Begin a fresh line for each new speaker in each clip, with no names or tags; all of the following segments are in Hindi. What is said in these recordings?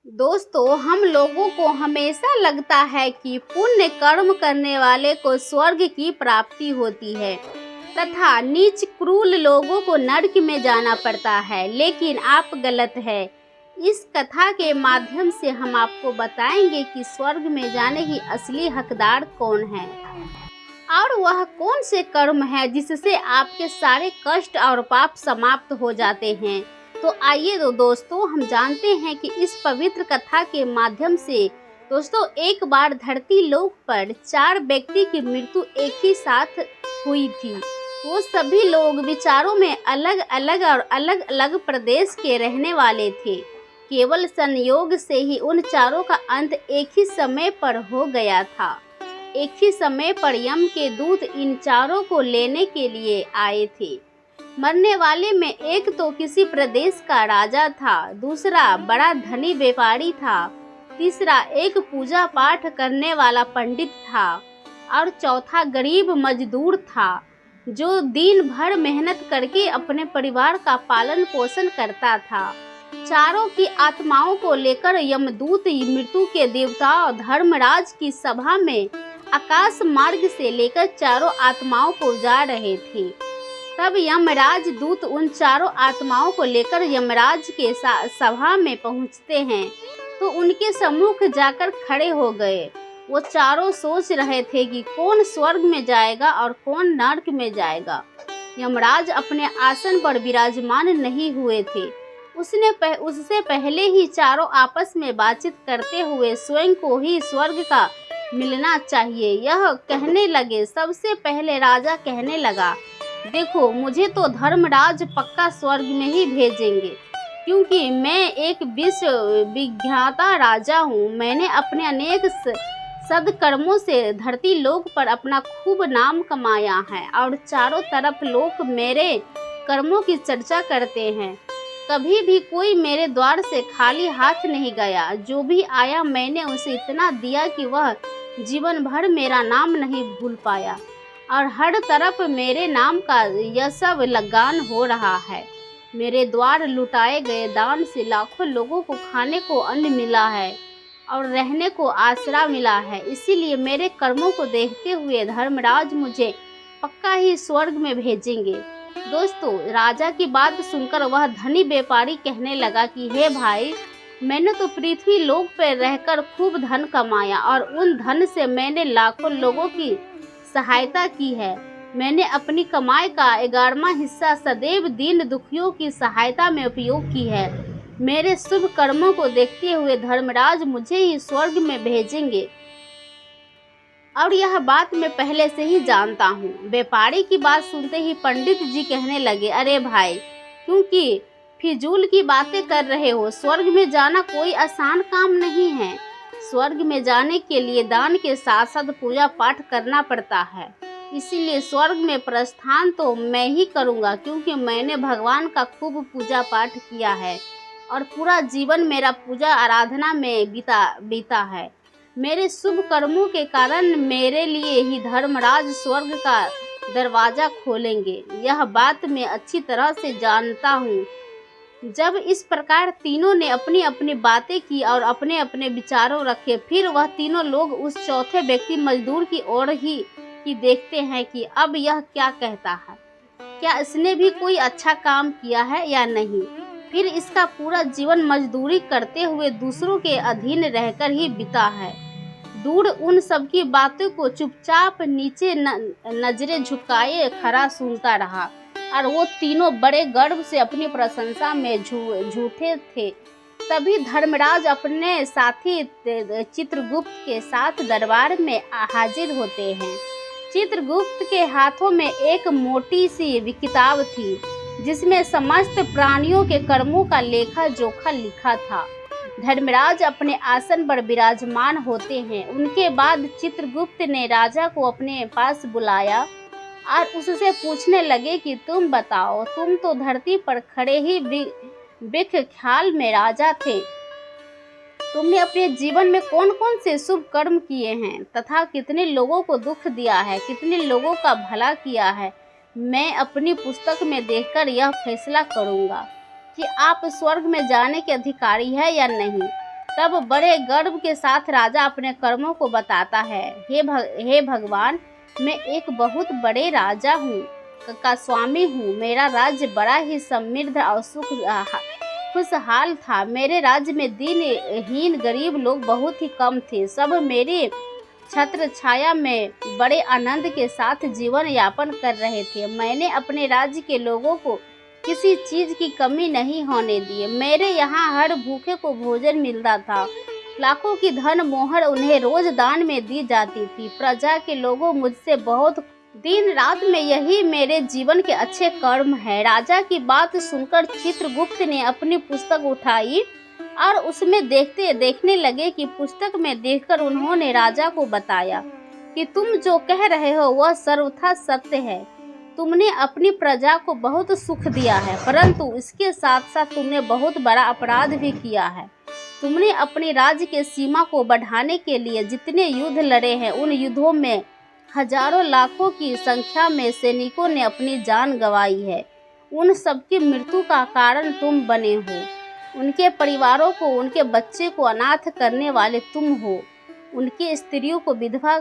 दोस्तों, हम लोगों को हमेशा लगता है कि पुण्य कर्म करने वाले को स्वर्ग की प्राप्ति होती है तथा नीच क्रूर लोगों को नरक में जाना पड़ता है, लेकिन आप गलत है। इस कथा के माध्यम से हम आपको बताएंगे कि स्वर्ग में जाने की असली हकदार कौन है और वह कौन से कर्म है जिससे आपके सारे कष्ट और पाप समाप्त हो जाते हैं। तो आइए दोस्तों, हम जानते हैं कि इस पवित्र कथा के माध्यम से दोस्तों एक बार धरती लोक पर 4 व्यक्ति की मृत्यु एक ही साथ हुई थी। वो सभी लोग विचारों में अलग अलग और अलग अलग प्रदेश के रहने वाले थे। केवल संयोग से ही उन चारों का अंत एक ही समय पर हो गया था। एक ही समय पर यम के दूत इन चारों को लेने के लिए आए थे। मरने वाले में एक तो किसी प्रदेश का राजा था, दूसरा बड़ा धनी व्यापारी था, तीसरा एक पूजा पाठ करने वाला पंडित था और चौथा गरीब मजदूर था जो दिन भर मेहनत करके अपने परिवार का पालन पोषण करता था। चारों की आत्माओं को लेकर यमदूत मृत्यु के देवता धर्मराज की सभा में आकाश मार्ग से लेकर चारों आत्माओं को जा रहे थे। तब यमराज दूत उन चारों आत्माओं को लेकर यमराज के सभा में पहुंचते हैं तो उनके सम्मुख जाकर खड़े हो गए। वो चारों सोच रहे थे कि कौन स्वर्ग में जाएगा और कौन नरक में जाएगा। यमराज अपने आसन पर विराजमान नहीं हुए थे। उससे पहले ही चारों आपस में बातचीत करते हुए स्वयं को ही स्वर्ग का मिलना चाहिए यह कहने लगे। सबसे पहले राजा कहने लगा, देखो, मुझे तो धर्मराज पक्का स्वर्ग में ही भेजेंगे, क्योंकि मैं एक विश्वविख्याता राजा हूँ। मैंने अपने अनेक सद्कर्मों से धरती लोक पर अपना खूब नाम कमाया है और चारों तरफ लोग मेरे कर्मों की चर्चा करते हैं। कभी भी कोई मेरे द्वार से खाली हाथ नहीं गया। जो भी आया मैंने उसे इतना दिया कि वह जीवन भर मेरा नाम नहीं भूल पाया और हर तरफ मेरे नाम का यशव लगान हो रहा है। मेरे द्वार लुटाए गए दान से लाखों लोगों को खाने को अन्न मिला है और रहने को आसरा मिला है। इसीलिए मेरे कर्मों को देखते हुए धर्मराज मुझे पक्का ही स्वर्ग में भेजेंगे। दोस्तों, राजा की बात सुनकर वह धनी व्यापारी कहने लगा कि हे भाई, मैंने तो पृथ्वी लोक पर रहकर खूब धन कमाया और उन धन से मैंने लाखों लोगों की सहायता की है। मैंने अपनी कमाई का 11वां हिस्सा सदैव दीन दुखियों की सहायता में उपयोग की है। मेरे शुभ कर्मों को देखते हुए धर्मराज मुझे ही स्वर्ग में भेजेंगे और यह बात मैं पहले से ही जानता हूँ। व्यापारी की बात सुनते ही पंडित जी कहने लगे, अरे भाई, क्योंकि फिजूल की बातें कर रहे हो। स्वर्ग में जाना कोई आसान काम नहीं है। स्वर्ग में जाने के लिए दान के साथ साथ पूजा पाठ करना पड़ता है। इसीलिए स्वर्ग में प्रस्थान तो मैं ही करूँगा, क्योंकि मैंने भगवान का खूब पूजा पाठ किया है और पूरा जीवन मेरा पूजा आराधना में बीता है। मेरे शुभ कर्मों के कारण मेरे लिए ही धर्मराज स्वर्ग का दरवाजा खोलेंगे। यह बात मैं अच्छी तरह से जानता हूँ। जब इस प्रकार तीनों ने अपनी अपनी बातें की और अपने अपने विचारों रखे, फिर वह तीनों लोग उस चौथे व्यक्ति मजदूर की ओर ही देखते हैं कि अब यह क्या कहता है, क्या इसने भी कोई अच्छा काम किया है या नहीं। फिर इसका पूरा जीवन मजदूरी करते हुए दूसरों के अधीन रहकर ही बीता है। दूर उन सबकी बातों को चुपचाप नीचे नजरें झुकाए खड़ा सुनता रहा और वो तीनों बड़े गर्व से अपनी प्रशंसा में झूठे थे। तभी धर्मराज अपने साथी चित्रगुप्त के साथ दरबार में हाजिर होते हैं। चित्रगुप्त के हाथों में एक मोटी सी किताब थी जिसमें समस्त प्राणियों के कर्मों का लेखा जोखा लिखा था। धर्मराज अपने आसन पर विराजमान होते हैं। उनके बाद चित्रगुप्त ने राजा को अपने पास बुलाया और उससे पूछने लगे कि तुम बताओ, तुम तो धरती पर खड़े ही ख्याल में राजा थे। तुमने अपने जीवन में कौन कौन से शुभ कर्म किए हैं तथा कितने लोगों को दुख दिया है, कितने लोगों का भला किया है। मैं अपनी पुस्तक में देखकर यह फैसला करूंगा कि आप स्वर्ग में जाने के अधिकारी है या नहीं। तब बड़े गर्व के साथ राजा अपने कर्मों को बताता है। हे भगवान, मैं एक बहुत बड़े राजा हूँ का स्वामी हूँ। मेरा राज्य बड़ा ही समृद्ध और खुशहाल था। मेरे राज्य में दीनहीन गरीब लोग बहुत ही कम थे। सब मेरे छत्र छाया में बड़े आनंद के साथ जीवन यापन कर रहे थे। मैंने अपने राज्य के लोगों को किसी चीज की कमी नहीं होने दी। मेरे यहाँ हर भूखे को भोजन मिलता था। लाखों की धन मोहर उन्हें रोज दान में दी जाती थी। प्रजा के लोगों मुझसे बहुत दिन रात में यही मेरे जीवन के अच्छे कर्म है। राजा की बात सुनकर चित्रगुप्त ने अपनी पुस्तक उठाई और उसमें देखने लगे कि पुस्तक में देखकर उन्होंने राजा को बताया कि तुम जो कह रहे हो वह सर्वथा सत्य है। तुमने अपनी प्रजा को बहुत सुख दिया है, परंतु इसके साथ साथ तुमने बहुत बड़ा अपराध भी किया है। तुमने अपने राज्य के सीमा को बढ़ाने के लिए जितने युद्ध लड़े हैं, उन युद्धों में हजारों लाखों की संख्या में सैनिकों ने अपनी जान गंवाई है। उन सबकी मृत्यु का कारण तुम बने हो। उनके परिवारों को, उनके बच्चे को अनाथ करने वाले तुम हो। उनकी स्त्रियों को विधवा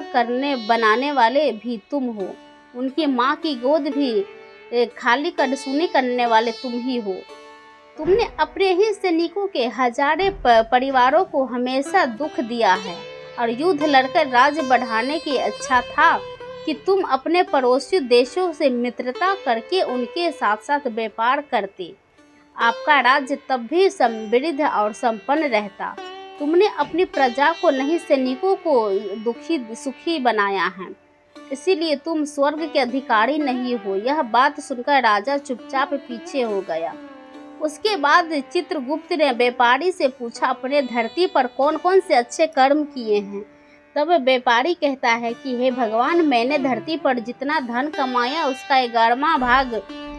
बनाने वाले भी तुम हो। उनकी माँ की गोद भी खाली सुनी करने वाले तुम ही हो। तुमने अपने ही सैनिकों के हजारे परिवारों को हमेशा दुख दिया है और युद्ध लड़कर राज्य बढ़ाने की इच्छा था कि तुम अपने पड़ोसी देशों से मित्रता करके उनके साथ साथ व्यापार करते। आपका राज्य तब भी समृद्ध और संपन्न रहता। तुमने अपनी प्रजा को नहीं, सैनिकों को सुखी बनाया है। इसीलिए तुम स्वर्ग के अधिकारी नहीं हो। यह बात सुनकर राजा चुपचाप पीछे हो गया। उसके बाद चित्रगुप्त ने व्यापारी से पूछा, अपने धरती पर कौन कौन से अच्छे कर्म किए हैं। तब व्यापारी कहता है कि हे भगवान, मैंने धरती पर जितना धन कमाया उसका 11वां भाग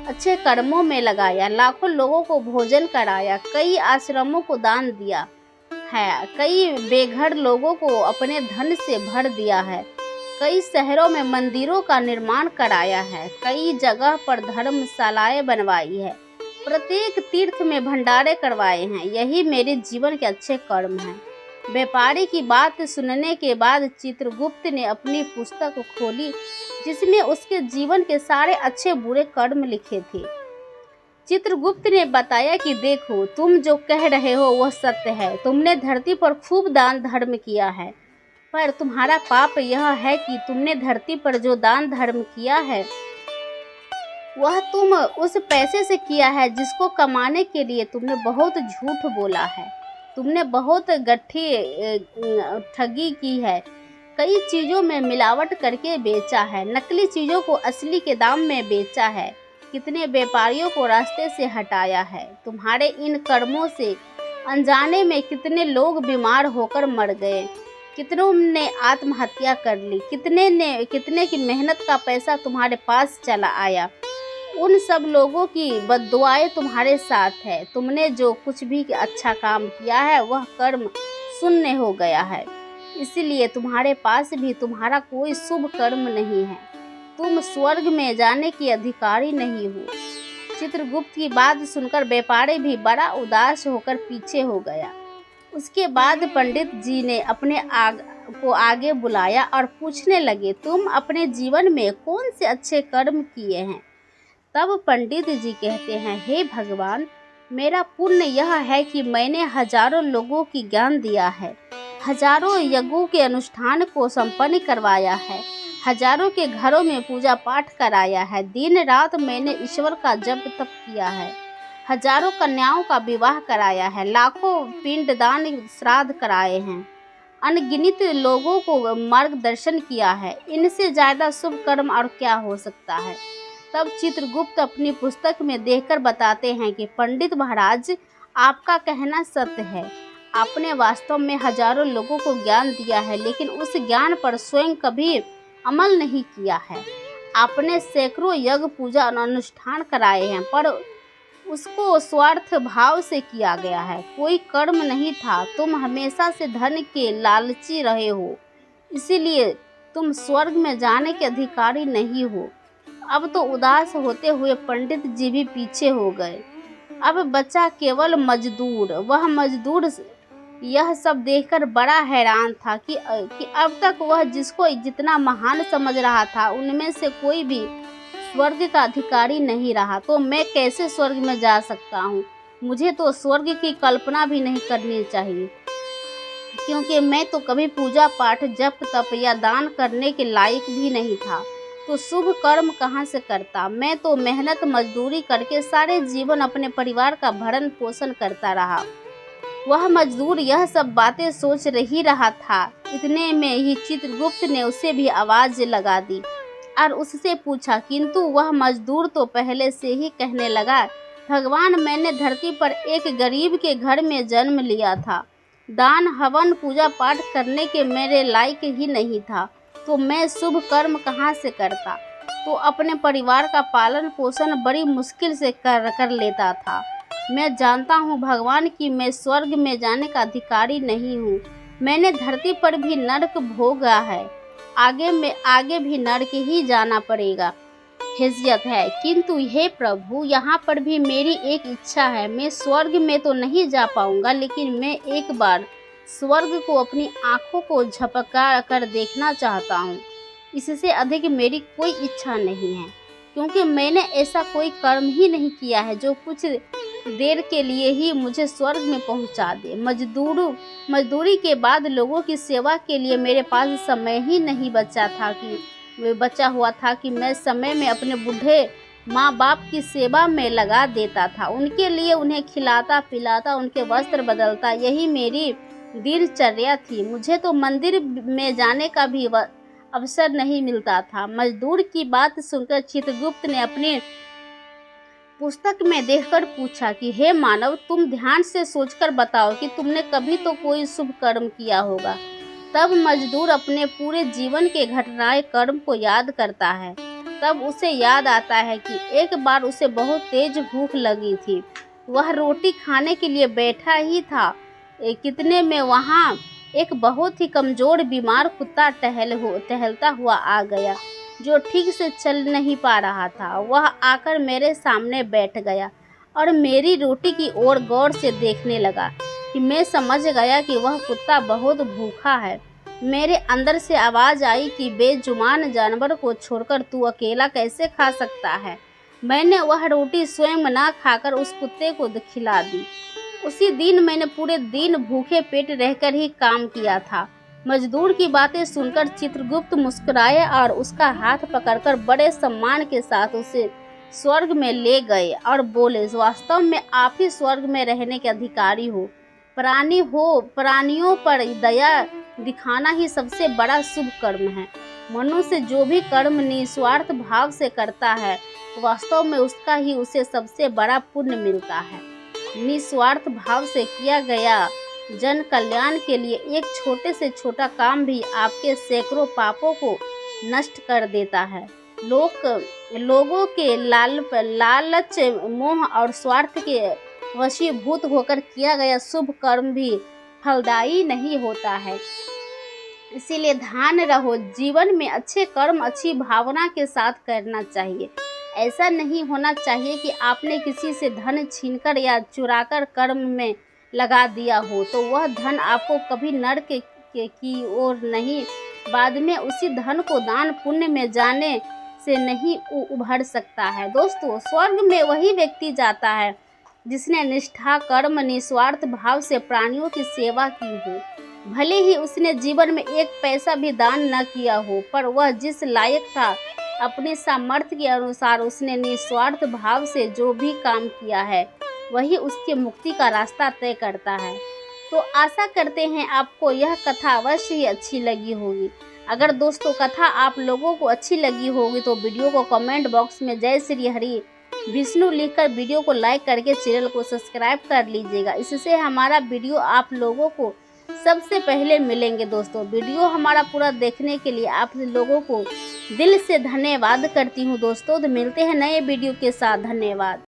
अच्छे कर्मों में लगाया। लाखों लोगों को भोजन कराया, कई आश्रमों को दान दिया है, कई बेघर लोगों को अपने धन से भर दिया है, कई शहरों में मंदिरों का निर्माण कराया है, कई जगह पर धर्मशालाएं बनवाई है, प्रत्येक तीर्थ में भंडारे करवाए हैं। यही मेरे जीवन के अच्छे कर्म हैं। व्यापारी की बात सुनने के बाद चित्रगुप्त ने अपनी पुस्तक खोली, जिसमें उसके जीवन के सारे अच्छे बुरे कर्म लिखे थे। चित्रगुप्त ने बताया कि देखो, तुम जो कह रहे हो वह सत्य है। तुमने धरती पर खूब दान धर्म किया है, पर तुम्हारा पाप यह है कि तुमने धरती पर जो दान धर्म किया है वह तुम उस पैसे से किया है जिसको कमाने के लिए तुमने बहुत झूठ बोला है। तुमने बहुत गट्ठी ठगी की है, कई चीज़ों में मिलावट करके बेचा है, नकली चीज़ों को असली के दाम में बेचा है, कितने व्यापारियों को रास्ते से हटाया है। तुम्हारे इन कर्मों से अनजाने में कितने लोग बीमार होकर मर गए, कितनों ने आत्महत्या कर ली, कितने की मेहनत का पैसा तुम्हारे पास चला आया। उन सब लोगों की बद्दुआएं तुम्हारे साथ है। तुमने जो कुछ भी अच्छा काम किया है वह कर्म शून्य हो गया है, इसलिए तुम्हारे पास भी तुम्हारा कोई शुभ कर्म नहीं है। तुम स्वर्ग में जाने की अधिकारी नहीं हो। चित्रगुप्त की बात सुनकर व्यापारी भी बड़ा उदास होकर पीछे हो गया। उसके बाद पंडित जी ने अपने को आगे बुलाया और पूछने लगे, तुम अपने जीवन में कौन से अच्छे कर्म किए हैं। तब पंडित जी कहते हैं, हे भगवान, मेरा पुण्य यह है कि मैंने हजारों लोगों की ज्ञान दिया है, हजारों यज्ञों के अनुष्ठान को संपन्न करवाया है, हजारों के घरों में पूजा पाठ कराया है, दिन रात मैंने ईश्वर का जप तप किया है, हजारों कन्याओं का विवाह कराया है, लाखों पिंडदान श्राद्ध कराए हैं, अनगिनत लोगों को मार्गदर्शन किया है। इनसे ज़्यादा शुभ कर्म और क्या हो सकता है। तब चित्रगुप्त अपनी पुस्तक में देखकर बताते हैं कि पंडित महाराज, आपका कहना सत्य है। आपने वास्तव में हजारों लोगों को ज्ञान दिया है, लेकिन उस ज्ञान पर स्वयं कभी अमल नहीं किया है। आपने सैकड़ों यज्ञ पूजा अनुष्ठान कराए हैं, पर उसको स्वार्थ भाव से किया गया है, कोई कर्म नहीं था। तुम हमेशा से धन के लालची रहे हो, इसीलिए तुम स्वर्ग में जाने के अधिकारी नहीं हो। अब तो उदास होते हुए पंडित जी भी पीछे हो गए। अब बचा केवल मजदूर। वह मजदूर यह सब देखकर बड़ा हैरान था कि अब तक वह जिसको जितना महान समझ रहा था उनमें से कोई भी स्वर्ग का अधिकारी नहीं रहा। तो मैं कैसे स्वर्ग में जा सकता हूँ? मुझे तो स्वर्ग की कल्पना भी नहीं करनी चाहिए, क्योंकि मैं तो कभी पूजा पाठ, जप तप या दान करने के लायक भी नहीं था। तो शुभ कर्म कहाँ से करता? मैं तो मेहनत मजदूरी करके सारे जीवन अपने परिवार का भरण पोषण करता रहा। वह मजदूर यह सब बातें सोच ही रहा था, इतने में ही चित्रगुप्त ने उसे भी आवाज लगा दी और उससे पूछा। किंतु वह मजदूर तो पहले से ही कहने लगा, भगवान, मैंने धरती पर एक गरीब के घर में जन्म लिया था। दान हवन पूजा पाठ करने के मेरे लायक ही नहीं था, तो मैं शुभ कर्म कहाँ से करता? तो अपने परिवार का पालन पोषण बड़ी मुश्किल से कर लेता था। मैं जानता हूँ भगवान कि मैं स्वर्ग में जाने का अधिकारी नहीं हूँ। मैंने धरती पर भी नरक भोगा है, आगे भी नरक ही जाना पड़ेगा। हैसियत है, किंतु हे प्रभु, यहाँ पर भी मेरी एक इच्छा है। मैं स्वर्ग में तो नहीं जा पाऊंगा, लेकिन मैं एक बार स्वर्ग को अपनी आंखों को झपका कर देखना चाहता हूँ। इससे अधिक मेरी कोई इच्छा नहीं है, क्योंकि मैंने ऐसा कोई कर्म ही नहीं किया है जो कुछ देर के लिए ही मुझे स्वर्ग में पहुंचा दे। मजदूरी के बाद लोगों की सेवा के लिए मेरे पास समय ही नहीं बचा हुआ था कि मैं समय में अपने बूढ़े माँ बाप की सेवा में लगा देता था। उनके लिए उन्हें खिलाता पिलाता, उनके वस्त्र बदलता, यही मेरी दिनचर्या थी। मुझे तो मंदिर में जाने का भी अवसर नहीं मिलता था। मजदूर की बात सुनकर चित्रगुप्त ने अपनी पुस्तक में देखकर पूछा कि हे मानव, तुम ध्यान से सोचकर बताओ कि तुमने कभी तो कोई शुभ कर्म किया होगा। तब मजदूर अपने पूरे जीवन के घटनाएं कर्म को याद करता है। तब उसे याद आता है कि एक बार उसे बहुत तेज भूख लगी थी। वह रोटी खाने के लिए बैठा ही था, कितने में वहाँ एक बहुत ही कमजोर बीमार कुत्ता टहलता हुआ आ गया, जो ठीक से चल नहीं पा रहा था। वह आकर मेरे सामने बैठ गया और मेरी रोटी की ओर गौर से देखने लगा कि मैं समझ गया कि वह कुत्ता बहुत भूखा है। मेरे अंदर से आवाज़ आई कि बेजुबान जानवर को छोड़कर तू अकेला कैसे खा सकता है। मैंने वह रोटी स्वयं ना खाकर उस कुत्ते को खिला दी। उसी दिन मैंने पूरे दिन भूखे पेट रहकर ही काम किया था। मजदूर की बातें सुनकर चित्रगुप्त मुस्कुराए और उसका हाथ पकड़कर बड़े सम्मान के साथ उसे स्वर्ग में ले गए और बोले, वास्तव में आप ही स्वर्ग में रहने के अधिकारी हो। प्राणियों पर दया दिखाना ही सबसे बड़ा शुभ कर्म है। मनुष्य जो भी कर्म निस्वार्थ भाव से करता है, वास्तव में उसका ही उसे सबसे बड़ा पुण्य मिलता है। निस्वार्थ भाव से किया गया जन कल्याण के लिए एक छोटे से छोटा काम भी आपके सैकड़ों पापों को नष्ट कर देता है। लोगों के लालच, मोह और स्वार्थ के वशीभूत होकर किया गया शुभ कर्म भी फलदायी नहीं होता है। इसीलिए ध्यान रहो, जीवन में अच्छे कर्म अच्छी भावना के साथ करना चाहिए। ऐसा नहीं होना चाहिए कि आपने किसी से धन छीनकर या चुराकर कर्म में लगा दिया हो, तो वह धन आपको कभी नरक की ओर नहीं, बाद में उसी धन को दान पुण्य में जाने से नहीं उभर सकता है। दोस्तों, स्वर्ग में वही व्यक्ति जाता है जिसने निष्ठा, कर्म, निस्वार्थ भाव से प्राणियों की सेवा की हो। भले ही उसने जीवन में एक पैसा भी दान न किया हो, पर वह जिस लायक था, अपने सामर्थ्य के अनुसार उसने निस्वार्थ भाव से जो भी काम किया है, वही उसकी मुक्ति का रास्ता तय करता है। तो आशा करते हैं आपको यह कथा अवश्य ही अच्छी लगी होगी। अगर दोस्तों कथा आप लोगों को अच्छी लगी होगी तो वीडियो को कमेंट बॉक्स में जय श्री हरि विष्णु लिखकर वीडियो को लाइक करके चैनल को सब्सक्राइब कर लीजिएगा। इससे हमारा वीडियो आप लोगों को सबसे पहले मिलेंगे। दोस्तों, वीडियो हमारा पूरा देखने के लिए आप लोगों को दिल से धन्यवाद करती हूँ। दोस्तों, तो मिलते हैं नए वीडियो के साथ। धन्यवाद।